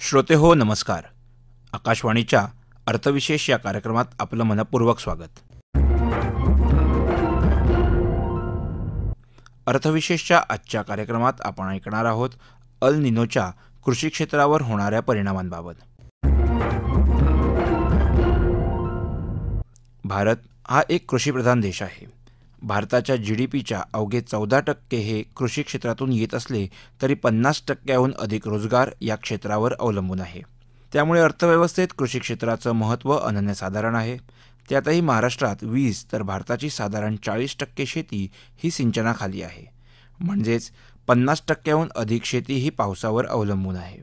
श्रोते हो नमस्कार. आकाशवाणीच्या अर्थविशेष या कार्यक्रमात आपलं मनपूर्वक स्वागत. अर्थविशेषच्या आजच्या कार्यक्रमात आपण ऐकणार आहोत अल निनोच्या कृषी क्षेत्रावर होणाऱ्या परिणामांबाबत. भारत हा एक कृषीप्रधान देश आहे. भारताच्या GDPच्या अवघे 14% हे कृषी क्षेत्रातून येत असले तरी 50%हून अधिक रोजगार या क्षेत्रावर अवलंबून आहे. त्यामुळे अर्थव्यवस्थेत कृषी क्षेत्राचं महत्त्व अनन्यसाधारण आहे. त्यातही महाराष्ट्रात 20 तर भारताची साधारण 40% शेती ही सिंचनाखाली आहे. म्हणजेच 50%हून अधिक शेती ही पावसावर अवलंबून आहे.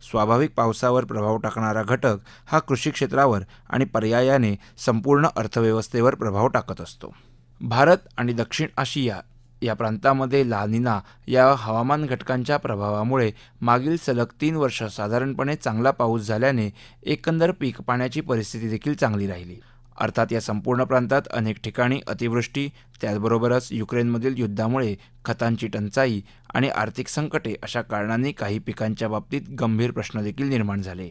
स्वाभाविक पावसावर प्रभाव टाकणारा घटक हा कृषी क्षेत्रावर आणि पर्यायाने संपूर्ण अर्थव्यवस्थेवर प्रभाव टाकत असतो. भारत आणि दक्षिण आशिया या प्रांतामध्ये ला निना या हवामान घटकांच्या प्रभावामुळे मागील सलग 3 वर्ष साधारणपणे चांगला पाऊस झाल्याने एकंदर पीक पाण्याची परिस्थिती देखील चांगली राहिली. अर्थात या संपूर्ण प्रांतात अनेक ठिकाणी अतिवृष्टी, त्याचबरोबरच युक्रेनमधील युद्धामुळे खतांची टंचाई आणि आर्थिक संकटे अशा कारणांनी काही पिकांच्या बाबतीत गंभीर प्रश्न देखील निर्माण झाले.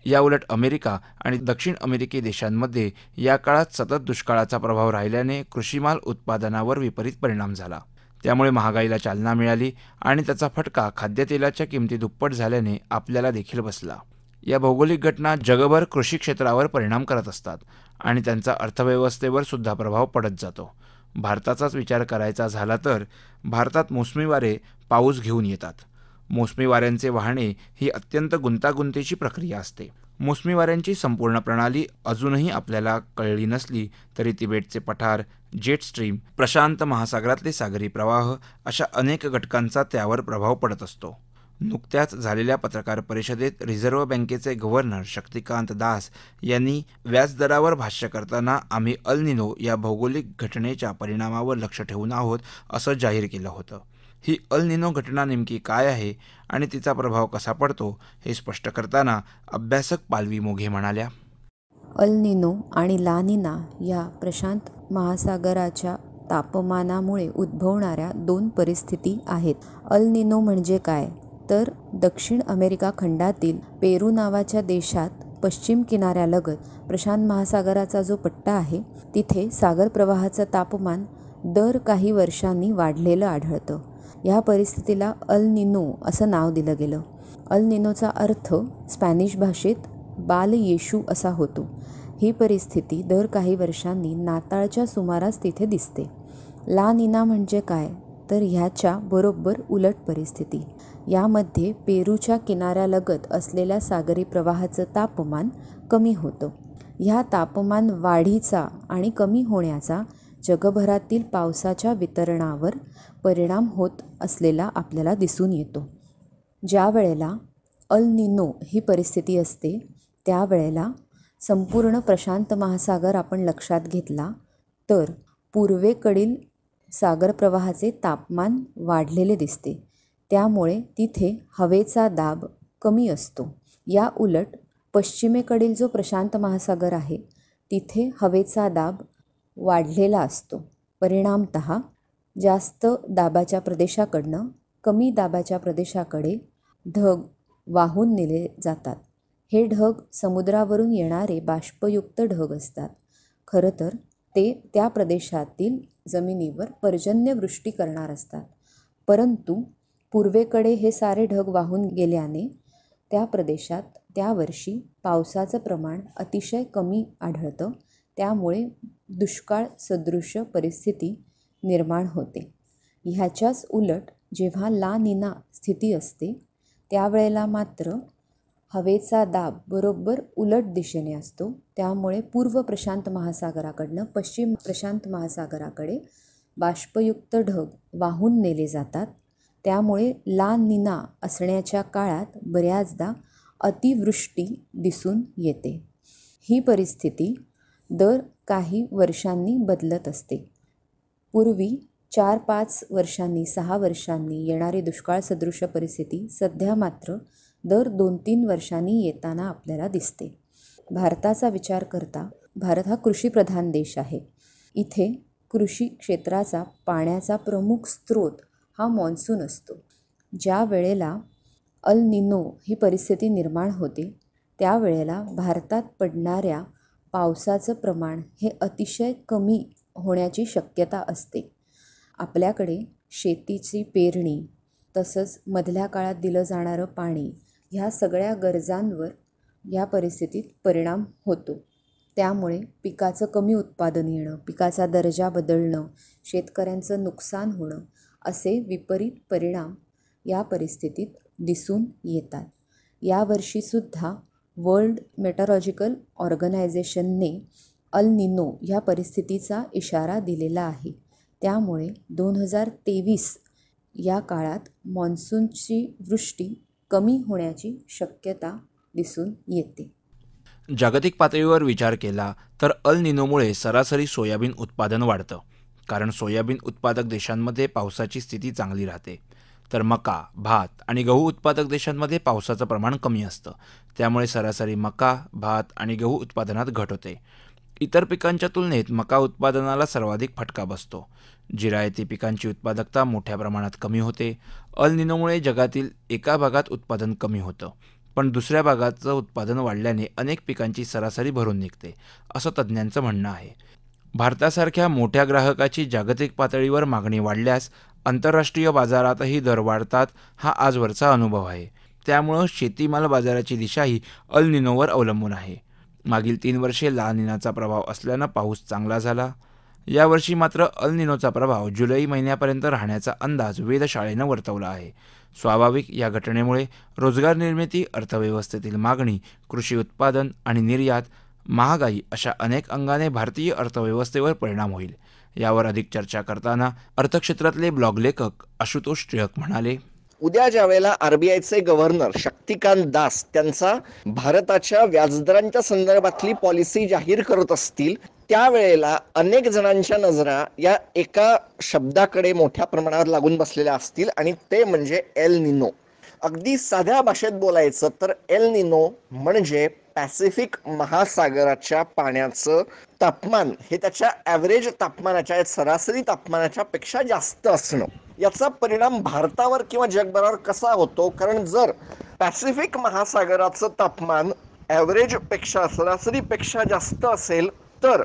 याउलट अमेरिका आणि दक्षिण अमेरिकी देशांमध्ये या काळात सतत दुष्काळाचा प्रभाव राहिल्याने कृषीमाल उत्पादनावर विपरीत परिणाम झाला. त्यामुळे महागाईला चालना मिळाली आणि त्याचा फटका खाद्यतेलाच्या किमती दुप्पट झाल्याने आपल्याला देखील बसला. या भौगोलिक घटना जगभर कृषी क्षेत्रावर परिणाम करत असतात आणि त्यांचा अर्थव्यवस्थेवर सुद्धा प्रभाव पडत जातो. भारताचाच विचार करायचा झाला तर भारतात मोसमी वारे पाऊस घेऊन येतात. मोसमी वाऱ्यांचे वाहने ही अत्यंत गुंतागुंतीची प्रक्रिया असते. मोसमी वाऱ्यांची संपूर्ण प्रणाली अजूनही आपल्याला कळली नसली तरी तिबेटचे पठार, जेट स्ट्रीम, प्रशांत महासागरातले सागरी प्रवाह अशा अनेक घटकांचा त्यावर प्रभाव पडत असतो. नुकत्याच झालेल्या पत्रकार परिषदेत रिझर्व्ह बँकेचे गव्हर्नर शक्तिकांत दास यांनी व्याजदरावर भाष्य करताना आम्ही अल निनो या भौगोलिक घटनेच्या परिणामावर लक्ष ठेवून आहोत असं जाहीर केलं होतं. ही अल निनो घटना नेमकी काय आहे आणि तिचा प्रभाव कसा पडतो हे स्पष्ट करताना अभ्यासक पालवी मोघे म्हणाल्या, अल निनो आणि ला निना या प्रशांत महासागराच्या तापमानामुळे उद्भवणाऱ्या 2 परिस्थिती आहेत. अल निनो म्हणजे काय तर दक्षिण अमेरिका खंडातील पेरू नावाच्या देशात पश्चिम किनाऱ्यालगत प्रशांत महासागराचा जो पट्टा आहे तिथे सागर प्रवाहाचं तापमान दर काही वर्षांनी वाढलेलं आढळतं. ह्या परिस्थितीला अल निनो असं नाव दिलं गेलं. अल निनोचा अर्थ स्पॅनिश भाषेत बाल येशू असा होतो. ही परिस्थिती दर काही वर्षांनी नाताळच्या सुमारास तिथे दिसते. ला निना म्हणजे काय तर ह्याच्या बरोबर उलट परिस्थिती. यामध्ये पेरूच्या किनाऱ्यालगत असलेल्या सागरी प्रवाहाचं तापमान कमी होतं. ह्या तापमान वाढीचा आणि कमी होण्याचा जगभरातील पावसाच्या वितरणावर परिणाम होत असलेला आपल्याला दिसून येतो. ज्या वेळेला अल निनो ही परिस्थिती असते त्यावेळेला संपूर्ण प्रशांत महासागर आपण लक्षात घेतला तर पूर्वेकडील सागर प्रवाहाचे तापमान वाढलेले दिसते. त्यामुळे तिथे हवेचा दाब कमी असतो. या उलट पश्चिमेकडील जो प्रशांत महासागर आहे तिथे हवेचा दाब वाढलेला असतो. परिणामतः जास्त दाबाच्या प्रदेशाकडनं कमी दाबाच्या प्रदेशाकडे ढग वाहून नेले जातात. हे ढग समुद्रावरून येणारे बाष्पयुक्त ढग असतात. खरं तर ते त्या प्रदेशातील जमिनीवर पर्जन्यवृष्टी करणार असतात. परंतु पूर्वेकडे हे सारे ढग वाहून गेल्याने त्या प्रदेशात त्या वर्षी पावसाचं प्रमाण अतिशय कमी आढळतं. त्यामुळे दुष्काळ सदृश परिस्थिती निर्माण होते. ह्याच्याच उलट जेव्हा ला निना स्थिती असते त्यावेळेला मात्र हवेचा दाब बरोबर उलट दिशेने असतो. त्यामुळे पूर्व प्रशांत महासागराकडनं पश्चिम प्रशांत महासागराकडे बाष्पयुक्त ढग वाहून नेले जातात. त्यामुळे ला निना असण्याच्या काळात बऱ्याचदा अतिवृष्टी दिसून येते. ही परिस्थिती दर काही वर्षांनी बदलत असते. पूर्वी 4-5 वर्षांनी 6 वर्षांनी येणारी दुष्काळ सदृश परिस्थिती सध्या मात्र दर 2-3 वर्षांनी येताना आपल्याला दिसते. भारताचा विचार करता भारत हा कृषीप्रधान देश आहे. इथे कृषी क्षेत्राचा पाण्याचा प्रमुख स्रोत हा मॉन्सून असतो. ज्या वेळेला अल निनो ही परिस्थिती निर्माण होते त्यावेळेला भारतात पडणाऱ्या पावसाचं प्रमाण हे अतिशय कमी होण्याची शक्यता असते. आपल्याकडे शेतीची पेरणी तसंच मधल्या काळात दिलं जाणारं पाणी ह्या सगळ्या गरजांवर या परिस्थितीत परिणाम होतो. त्यामुळे पिकाचं कमी उत्पादन येणं, पिकाचा दर्जा बदलणं, शेतकऱ्यांचं नुकसान होणं असे विपरीत परिणाम या परिस्थितीत दिसून येतात. यावर्षीसुद्धा वर्ल्ड मेटरॉलॉजिकल ऑर्गनायझेशनने अल निनो ह्या परिस्थितीचा इशारा दिलेला आहे. त्यामुळे 2023 या काळात मान्सूनची वृष्टी कमी होण्याची शक्यता दिसून येते. जागतिक पातळीवर विचार केला तर अल निनोमुळे सरासरी सोयाबीन उत्पादन वाढतं, कारण सोयाबीन उत्पादक देशांमध्ये पावसाची स्थिती चांगली राहते, तर मका, भात आणि गहू उत्पादक देशांमध्ये पावसाचं प्रमाण कमी असतं. त्यामुळे सरासरी मका, भात आणि गहू उत्पादनात घट होते. इतर पिकांच्या तुलनेत मका उत्पादनाला सर्वाधिक फटका बसतो. जिरायती पिकांची उत्पादकता मोठ्या प्रमाणात कमी होते. अल निनोमुळे जगातील एका भागात उत्पादन कमी होतं, पण दुसऱ्या भागाचं उत्पादन वाढल्याने अनेक पिकांची सरासरी भरून निघते, असं तज्ज्ञांचं म्हणणं आहे. भारतासारख्या मोठ्या ग्राहकाची जागतिक पातळीवर मागणी वाढल्यास आंतरराष्ट्रीय बाजारातही दर वाढतात, हा आजवरचा अनुभव आहे. त्यामुळं शेतीमाल बाजाराची दिशाही अल निनोवर अवलंबून आहे. मागील 3 वर्षे ला निनाचा प्रभाव असल्यानं पाऊस चांगला झाला. यावर्षी मात्र अल निनोचा प्रभाव जुलै महिन्यापर्यंत राहण्याचा अंदाज वेधशाळेनं वर्तवला आहे. स्वाभाविक या घटनेमुळे रोजगार निर्मिती, अर्थव्यवस्थेतील मागणी, कृषी उत्पादन आणि निर्यात, महागाई अशा अनेक अंगाने भारतीय अर्थव्यवस्थेवर परिणाम होईल. यावर अधिक चर्चा करताना अर्थक्षेत्रातले ब्लॉग लेखक आशुतोष टिळक म्हणाले, उद्या ज्यावेळेला आरबीआयचे गव्हर्नर शक्तिकांत दास त्यांचा भारताच्या व्याजदरांच्या संदर्भातली पॉलिसी जाहीर करत असतील, त्यावेळेला अनेक जणांच्या नजरा या एका शब्दाकडे मोठ्या प्रमाणावर लागून बसलेल्या असतील आणि ते म्हणजे एल निनो. अगदी साध्या भाषेत बोलायचं तर एल निनो म्हणजे पॅसिफिक महासागराच्या पाण्याचं तापमान हे त्याच्या ॲव्हरेज तापमानाच्या, सरासरी तापमानाच्या पेक्षा जास्त असणं. याचा परिणाम भारतावर किंवा जगभरावर कसा होतो? कारण जर पॅसिफिक महासागराचं तापमान ॲव्हरेजपेक्षा, सरासरीपेक्षा जास्त असेल तर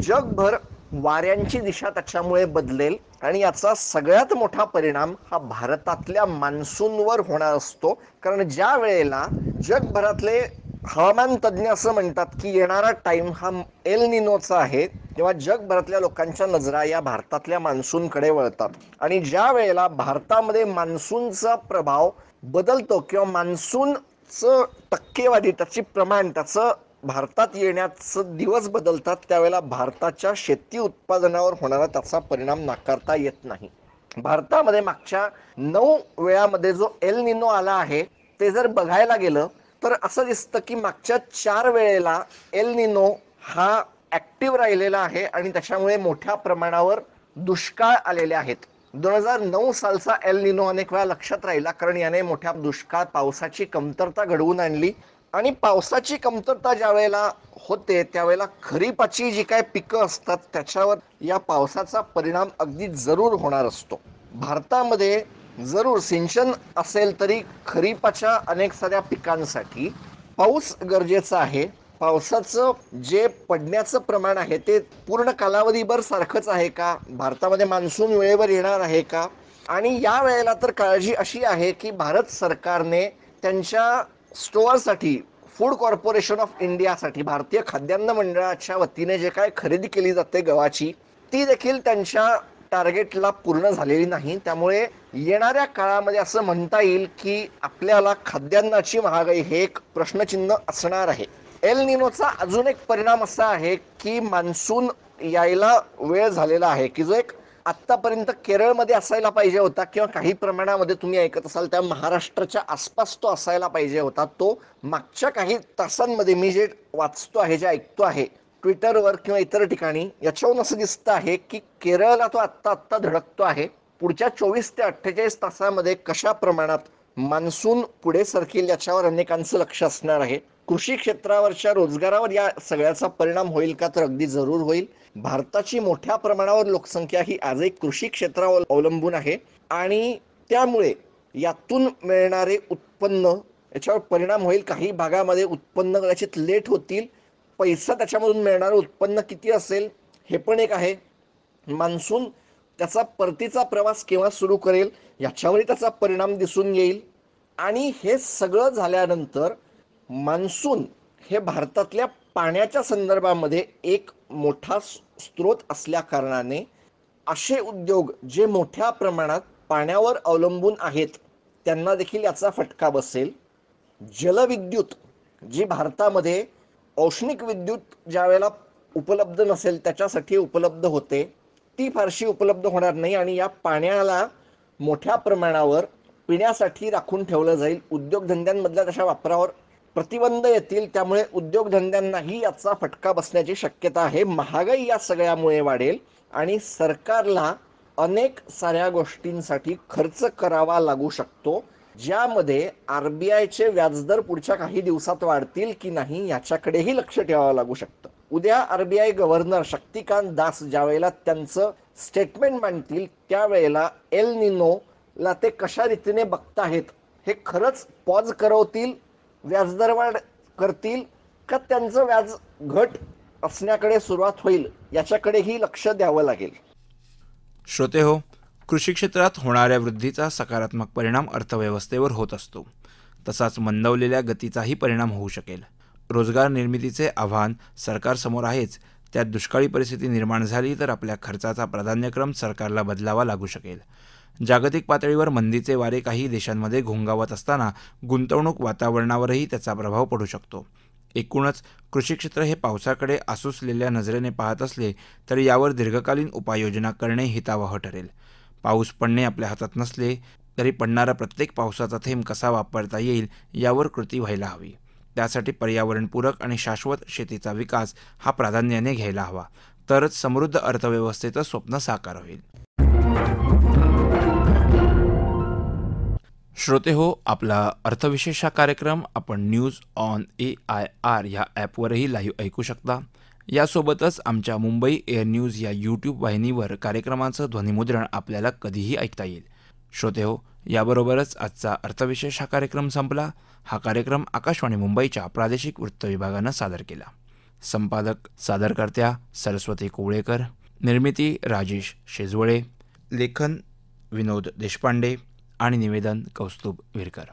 जगभर वाऱ्यांची दिशा त्याच्यामुळे बदलेल आणि याचा सगळ्यात मोठा परिणाम हा भारतातल्या मान्सूनवर होणार असतो. कारण ज्या वेळेला जगभरातले हवामान तज्ज्ञ असं म्हणतात की येणारा टाइम हा एल निनोचा आहे, तेव्हा जगभरातल्या लोकांच्या नजरा या भारतातल्या मान्सूनकडे वळतात. आणि ज्या वेळेला भारतामध्ये मान्सूनचा प्रभाव बदलतो किंवा मान्सूनचं टक्केवारी, त्याची प्रमाण, त्याचं भारतात येण्याचं दिवस बदलतात, त्यावेळेला भारताच्या शेती उत्पादनावर होणारा त्याचा परिणाम नाकारता येत नाही. भारतामध्ये मागच्या 9 वेळामध्ये जो एल निनो आला आहे ते जर बघायला गेलं तर असं दिसतं की मागच्या 4 वेळेला एल निनो हा ॲक्टिव्ह राहिलेला आहे आणि त्याच्यामुळे मोठ्या प्रमाणावर दुष्काळ आलेले आहेत. 2009 सालचा एल निनो अनेक वेळा लक्षात राहिला, कारण याने मोठ्या दुष्काळ, पावसाची कमतरता घडवून आणली. आणि पावसाची कमतरता ज्या वेळेला होते त्यावेळेला खरीपाची जी काय पिकं असतात त्याच्यावर या पावसाचा परिणाम अगदी जरूर होणार असतो. भारतामध्ये जरूर सिंचन असेल तरी खरीपाच्या अनेक साऱ्या पिकांसाठी पाऊस गरजेचा आहे. पावसाचं जे पडण्याचं प्रमाण आहे ते पूर्ण कालावधीभर सारखंच आहे का? भारतामध्ये मान्सून वेळेवर येणार आहे का? आणि या वेळेला तर काळजी अशी आहे की भारत सरकारने त्यांच्या स्टोअरसाठी, फूड कॉर्पोरेशन ऑफ इंडियासाठी, भारतीय खाद्यान्न मंडळाच्या वतीने जे काय खरेदी केली जाते गव्हाची, ती देखील त्यांच्या टार्गेटला पूर्ण झालेली नाही. त्यामुळे येणाऱ्या काळामध्ये असं म्हणता येईल की आपल्याला खाद्यान्नाची महागाई हे एक प्रश्नचिन्ह असणार आहे. एल निनोचा अजून एक परिणाम असा आहे की मान्सून यायला वेळ झालेला आहे की जो एक आत्तापर्यंत केरळमध्ये असायला पाहिजे होता किंवा काही प्रमाणामध्ये तुम्ही ऐकत असाल त्या महाराष्ट्राच्या आसपास तो असायला पाहिजे होता, तो मागच्या काही तासांमध्ये मी जे वाचतो आहे, जे ऐकतो आहे ट्विटरवर किंवा इतर ठिकाणी, याच्यावरून असं दिसतं आहे की केरळला तो आत्ता धडकतो आहे. पुढच्या 24 ते 48 तासामध्ये कशा प्रमाणात मान्सून पुढे सरकेल याच्यावर अनेकांचं लक्ष असणार आहे. कृषी क्षेत्रावरच्या रोजगारावर या सगळ्याचा परिणाम होईल का? तर अगदी जरूर होईल. भारताची मोठ्या प्रमाणावर लोकसंख्या ही आजही कृषी क्षेत्रावर अवलंबून आहे आणि त्यामुळे यातून मिळणारे उत्पन्न याच्यावर परिणाम होईल. काही भागामध्ये उत्पन्न कदाचित लेट होतील. पैसा त्याच्यामधून मिळणारं उत्पन्न किती असेल हे पण एक आहे. मान्सून त्याचा परतीचा प्रवास केव्हा सुरू करेल याच्यावरही त्याचा परिणाम दिसून येईल. आणि हे सगळं झाल्यानंतर मान्सून हे भारतातल्या पाण्याच्या संदर्भामध्ये एक मोठा स्रोत असल्या कारणाने असे उद्योग जे मोठ्या प्रमाणात पाण्यावर अवलंबून आहेत त्यांना देखील याचा फटका बसेल. जलविद्युत जी भारतामध्ये औष्णिक विद्युत ज्या वेळेला उपलब्ध नसेल त्याच्यासाठी उपलब्ध होते ती फारशी उपलब्ध होणार नाही आणि या पाण्याला मोठ्या प्रमाणावर पिण्यासाठी राखून ठेवलं जाईल. उद्योगधंद्यांमधल्या त्याच्या वापरावर प्रतिबंध येतील. त्यामुळे उद्योगधंद्यांनाही याचा फटका बसण्याची शक्यता आहे. महागाई या सगळ्यामुळे वाढेल आणि सरकारला अनेक साऱ्या गोष्टींसाठी खर्च करावा लागू शकतो, ज्यामध्ये RBIचे व्याजदर पुढच्या काही दिवसात वाढतील की नाही याच्याकडेही लक्ष ठेवावं लागू शकतं. उद्या RBI गव्हर्नर शक्तिकांत दास ज्या वेळेला त्यांचं स्टेटमेंट मांडतील त्यावेळेला एल निनोला ते कशा रीतीने बघताहेत, हे खरंच पॉज करवतील, व्याजदर वाढ करतील का त्यांचं व्याज घट असण्याकडे सुरुवात होईल याच्याकडेही लक्ष द्यावं लागेल. श्रोते हो, कृषी क्षेत्रात होणाऱ्या वृद्धीचा सकारात्मक परिणाम अर्थव्यवस्थेवर होत असतो. तसाच मंदवलेल्या गतीचाही परिणाम होऊ शकेल. रोजगार निर्मितीचे आव्हान सरकारसमोर आहेच, त्यात दुष्काळी परिस्थिती निर्माण झाली तर आपल्या खर्चाचा प्राधान्यक्रम सरकारला बदलावा लागू शकेल. जागतिक पातळीवर मंदीचे वारे काही देशांमध्ये घोंगावत असताना गुंतवणूक वातावरणावरही त्याचा प्रभाव पडू शकतो. एकूणच कृषी क्षेत्र हे पावसाकडे आसुसलेल्या नजरेने पाहत असले तरी यावर दीर्घकालीन उपाययोजना करणे हितावह ठरेल. पाऊस पडणे आपल्या हातात नसले तरी पडणारा प्रत्येक पावसाचा थेंब कसा वापरता येईल यावर कृती व्हायला हवी. त्यासाठी पर्यावरणपूरक आणि शाश्वत शेतीचा विकास हा प्राधान्याने घ्यायला हवा, तरच समृद्ध अर्थव्यवस्थेचं स्वप्न साकार होईल. श्रोते हो, आपला अर्थविशेष हा कार्यक्रम आपण न्यूज ऑन AIR ह्या ॲपवरही लाईव्ह ऐकू शकता. यासोबतच आमच्या मुंबई एअर न्यूज या यूट्यूब वाहिनीवर कार्यक्रमाचं ध्वनिमुद्रण आपल्याला कधीही ऐकता येईल. श्रोते हो, याबरोबरच आजचा अर्थविशेष हा कार्यक्रम संपला. हा कार्यक्रम आकाशवाणी मुंबईच्या प्रादेशिक वृत्त विभागानं सादर केला. संपादक सादरकर्त्या सरस्वती कोवळेकर, निर्मिती राजेश शेजवळे, लेखन विनोद देशपांडे आणि निवेदन कौस्तुभ विरकर.